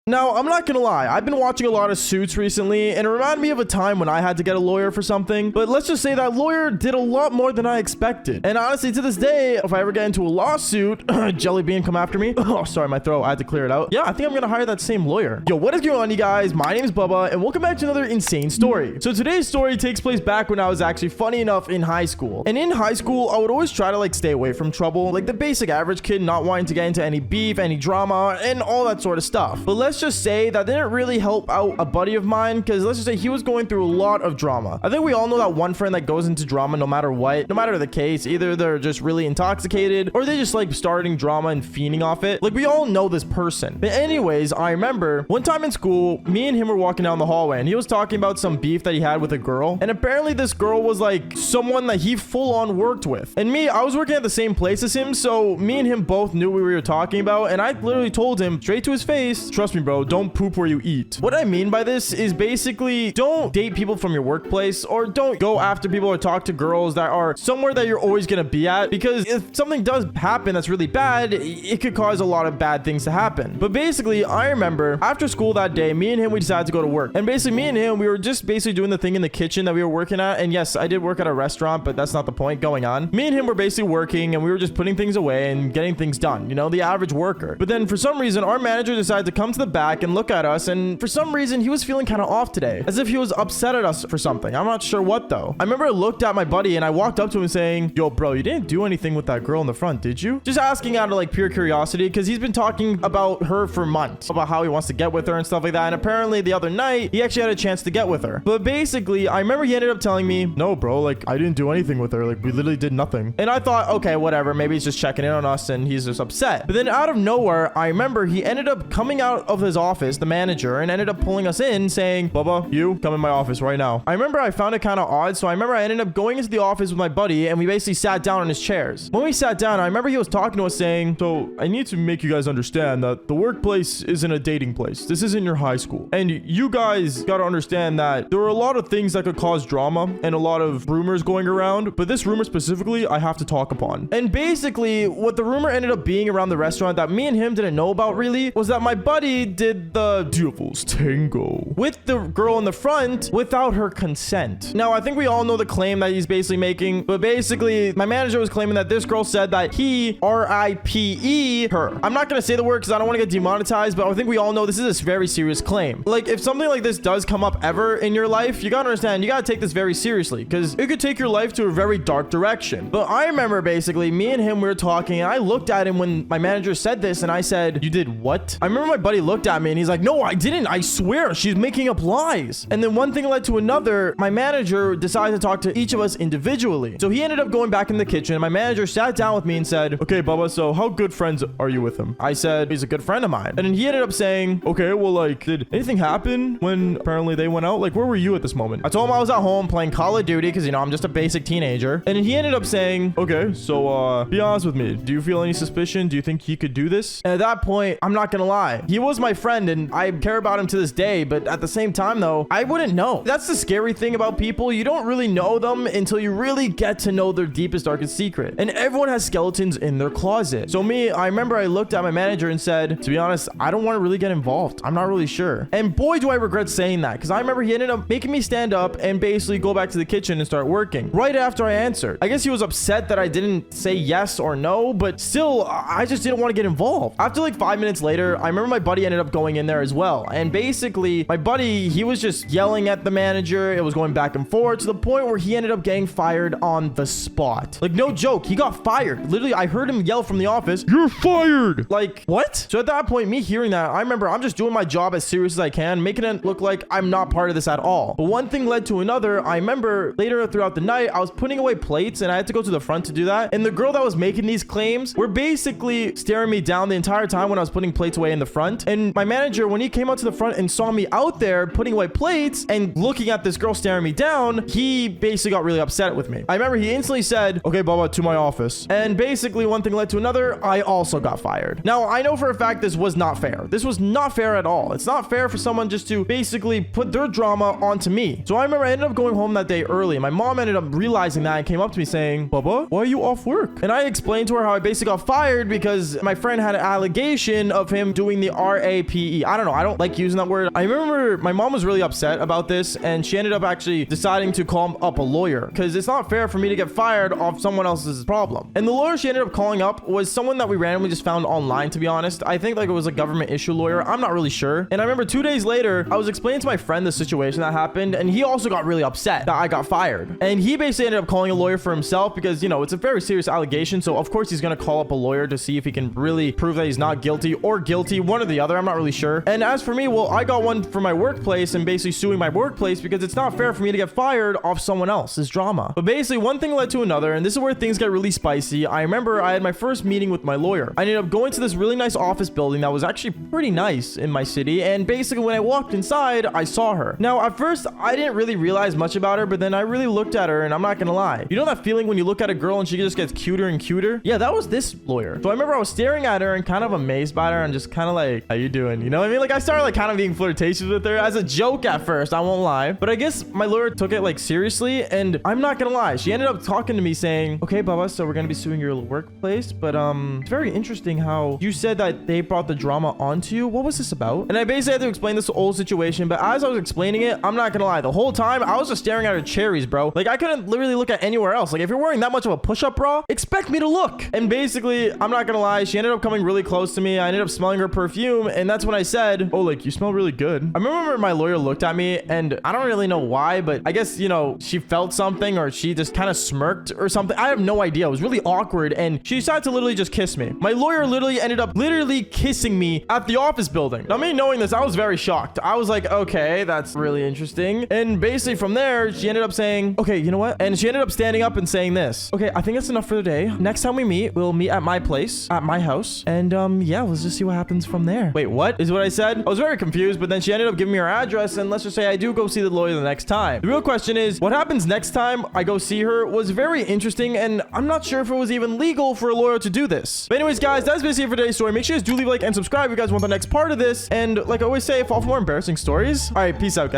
Now, I'm not gonna lie, I've been watching a lot of Suits recently, and it reminded me of a time when I had to get a lawyer for something, but let's just say that lawyer did a lot more than I expected. And honestly, to this day, if I ever get into a lawsuit, Jelly Bean come after me. Oh, sorry, my throat, I had to clear it out. Yeah, I think I'm gonna hire that same lawyer. Yo, what is going on, you guys? My name is Bubba, and welcome back to another insane story. So today's story takes place back when I was actually funny enough in high school. And in high school, I would always try to like stay away from trouble, like the basic average kid not wanting to get into any beef, any drama, and all that sort of stuff. But let's just say that didn't really help out a buddy of mine, because let's just say he was going through a lot of drama. I think we all know that one friend that goes into drama no matter what, no matter the case. Either they're just really intoxicated or they just like starting drama and fiending off it. Like, we all know this person. But anyways, I remember one time in school, me and him were walking down the hallway and he was talking about some beef that he had with a girl, and apparently this girl was like someone that he full on worked with. And me, I was working at the same place as him, so me and him both knew what we were talking about, and I literally told him straight to his face, trust me bro, don't poop where you eat. What I mean by this is basically don't date people from your workplace, or don't go after people or talk to girls that are somewhere that you're always gonna be at, because if something does happen that's really bad, it could cause a lot of bad things to happen. But basically, I remember after school that day, me and him, we decided to go to work. And basically me and him, we were just basically doing the thing in the kitchen that we were working at. And yes, I did work at a restaurant, but that's not the point going on. Me and him were basically working, and we were just putting things away and getting things done, you know, the average worker. But then for some reason, our manager decided to come to the back and look at us, and for some reason he was feeling kind of off today, as if he was upset at us for something. I'm not sure what though. I remember I looked at my buddy and I walked up to him saying, yo bro, you didn't do anything with that girl in the front, did you? Just asking out of like pure curiosity, because he's been talking about her for months, about how he wants to get with her and stuff like that. And apparently the other night he actually had a chance to get with her. But basically I remember he ended up telling me, no bro, like I didn't do anything with her, like we literally did nothing. And I thought, okay, whatever, maybe he's just checking in on us and he's just upset. But then out of nowhere, I remember he ended up coming out of his office, the manager, and ended up pulling us in saying, Bubba, you come in my office right now. I remember I found it kind of odd, so I remember I ended up going into the office with my buddy, and we basically sat down on his chairs. When we sat down, I remember he was talking to us saying, so I need to make you guys understand that the workplace isn't a dating place. This isn't your high school. And you guys got to understand that there are a lot of things that could cause drama and a lot of rumors going around, but this rumor specifically, I have to talk upon. And basically, what the rumor ended up being around the restaurant that me and him didn't know about really was that my buddy did the devil's tango with the girl in the front without her consent. Now, I think we all know the claim that he's basically making, but basically, my manager was claiming that this girl said that he R.I.P.E. her. I'm not going to say the word because I don't want to get demonetized, but I think we all know this is a very serious claim. Like, if something like this does come up ever in your life, you got to understand, you got to take this very seriously, because it could take your life to a very dark direction. But I remember basically, me and him, we were talking, and I looked at him when my manager said this, and I said, you did what? I remember my buddy looked at me, and he's like, no, I didn't. I swear, she's making up lies. And then one thing led to another. My manager decided to talk to each of us individually. So he ended up going back in the kitchen, and my manager sat down with me and said, okay, Bubba, so how good friends are you with him? I said, he's a good friend of mine. And then he ended up saying, okay, well, like, did anything happen when apparently they went out? Like, where were you at this moment? I told him I was at home playing Call of Duty, because, you know, I'm just a basic teenager. And then he ended up saying, okay, so, be honest with me. Do you feel any suspicion? Do you think he could do this? And at that point, I'm not gonna lie, he was my friend, and I care about him to this day, but at the same time, though, I wouldn't know. That's the scary thing about people. You don't really know them until you really get to know their deepest, darkest secret. And everyone has skeletons in their closet. So me, I remember I looked at my manager and said, to be honest, I don't want to really get involved. I'm not really sure. And boy, do I regret saying that, because I remember he ended up making me stand up and basically go back to the kitchen and start working right after I answered. I guess he was upset that I didn't say yes or no, but still, I just didn't want to get involved. After like 5 minutes later, I remember my buddy ended up going in there as well. And basically, my buddy, he was just yelling at the manager. It was going back and forth to the point where he ended up getting fired on the spot. Like, no joke, he got fired. Literally, I heard him yell from the office, you're fired! Like, what? So at that point, me hearing that, I remember I'm just doing my job as serious as I can, making it look like I'm not part of this at all. But one thing led to another. I remember later throughout the night, I was putting away plates and I had to go to the front to do that. And the girl that was making these claims were basically staring me down the entire time when I was putting plates away in the front. And my manager, when he came out to the front and saw me out there putting away plates and looking at this girl staring me down, he basically got really upset with me. I remember he instantly said, okay, Bubba, to my office. And basically one thing led to another. I also got fired. Now, I know for a fact this was not fair. This was not fair at all. It's not fair for someone just to basically put their drama onto me. So I remember I ended up going home that day early. My mom ended up realizing that and came up to me saying, Bubba, why are you off work? And I explained to her how I basically got fired because my friend had an allegation of him doing the RA YAPE. I don't know. I don't like using that word. I remember my mom was really upset about this, and she ended up actually deciding to call up a lawyer because it's not fair for me to get fired off someone else's problem. And the lawyer she ended up calling up was someone that we randomly just found online, to be honest. I think like it was a government issue lawyer. I'm not really sure. And I remember 2 days later, I was explaining to my friend the situation that happened, and he also got really upset that I got fired. And he basically ended up calling a lawyer for himself because, you know, it's a very serious allegation. So of course he's going to call up a lawyer to see if he can really prove that he's not guilty or guilty, one or the other. I'm not really sure. And as for me, well, I got one for my workplace and basically suing my workplace because it's not fair for me to get fired off someone else's drama. But basically one thing led to another, and this is where things get really spicy. I remember I had my first meeting with my lawyer. I ended up going to this really nice office building that was actually pretty nice in my city, and basically when I walked inside, I saw her. Now at first I didn't really realize much about her, but then I really looked at her, and I'm not gonna lie, you know that feeling when you look at a girl and she just gets cuter and cuter? Yeah, that was this lawyer. So I remember I was staring at her and kind of amazed by her and just kind of like, how you doing? You know what I mean? Like I started like kind of being flirtatious with her as a joke at first, I won't lie, but I guess my lawyer took it like seriously, and I'm not gonna lie, she ended up talking to me saying, okay Baba, so we're gonna be suing your workplace, but it's very interesting how you said that they brought the drama onto you. What was this about? And I basically had to explain this whole situation, but as I was explaining it, I'm not gonna lie, the whole time I was just staring at her cherries, bro. Like I couldn't literally look at anywhere else. Like if you're wearing that much of a push-up bra, expect me to look. And basically, I'm not gonna lie, she ended up coming really close to me. I ended up smelling her perfume, and that's when I said, oh, like you smell really good. I remember my lawyer looked at me, and I don't really know why, but I guess, you know, she felt something, or she just kind of smirked or something. I have no idea. It was really awkward, and she decided to literally just kiss me. My lawyer literally ended up kissing me at the office building. Now, me knowing this, I was very shocked. I was like, okay, that's really interesting. And basically from there, she ended up saying, okay, you know what? And she ended up standing up and saying this. Okay, I think that's enough for the day. Next time we meet, we'll meet at my place, at my house. And yeah, let's just see what happens from there. Wait, what is what I said? I was very confused, but then she ended up giving me her address, and let's just say I do go see the lawyer the next time. The real question is, what happens next time I go see her was very interesting, and I'm not sure if it was even legal for a lawyer to do this. But anyways, guys, that's basically it for today's story. Make sure you guys do leave a like and subscribe if you guys want the next part of this. And like I always say, follow for more embarrassing stories. All right, peace out, guys.